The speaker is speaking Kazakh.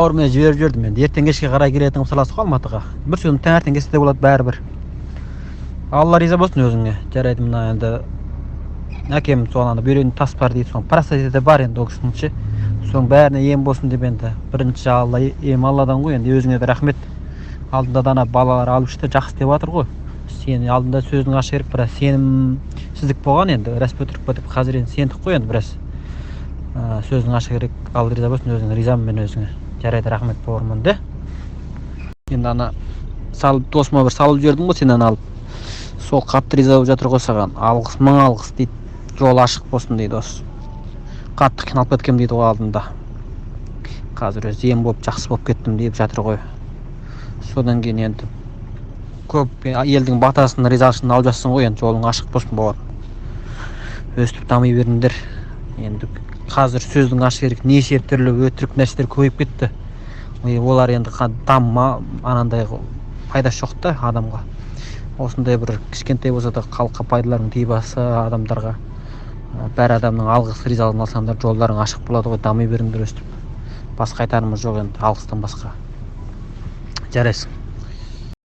бауырыма жіберіп жібердім. Енді ертең кешке қарай келетін қылсаласық қой Алматыға. Бір сөзім таңертең келсе де болады бәрібір. Алла риза болсын өзіңе. Жарайды, мына енді әкем соған бүйрегінде тас бар дейді, соң простатиті бар енді ол кісінің. Соның бәріне ем болсын деп енді бірінші Алла ем Алладан ғой, енді өзіңе де рахмет. Алдында дана балалар алып ішті, жақсы деп жатыр ғой. Сен алдында сөзің ашы керек, бірақ сенімсіздік болған енді, рас өтірік па деп қазір енді сендік қой енді біраз. Сөзің ашы керек, Алла риза болсын, өзіңе ризамын мен өзіңе. Жарайды, рахмет бауырмын де. Енді ана салып досыма бір салып жібердім ғой сен алып. Сол қатты риза болып жатыр ғой саған. Алғыс, мың алғыс дейді. Жол ашық болсын дейді дос. Қатты қиналып кеткем дейді ғой алдында. Қазір өзі ем болып жақсы болып кеттім деп жатыр ғой. Содан кейін енді көп елдің батасын, ризашылығын алып жатсың ғой, енді жолың ашық болсын бауырым. Өстіп дами беріңдер. Енді қазір сөздің ашы керек, неше түрлі өтірік нәрселер көбейіп кетті. Олар енді анандай пайдасы жоқ та адамға. Осындай бір кішкентай болса да халыққа пайдаларың тие баса адамдарға. Бәр адамның алғыс, ризалығын алсаңдар, жолдарың ашық болады ғой, дами беріңдер өстіп. Басқа айтарымыз жоқ енді, алғыстан басқа. Жарайсың.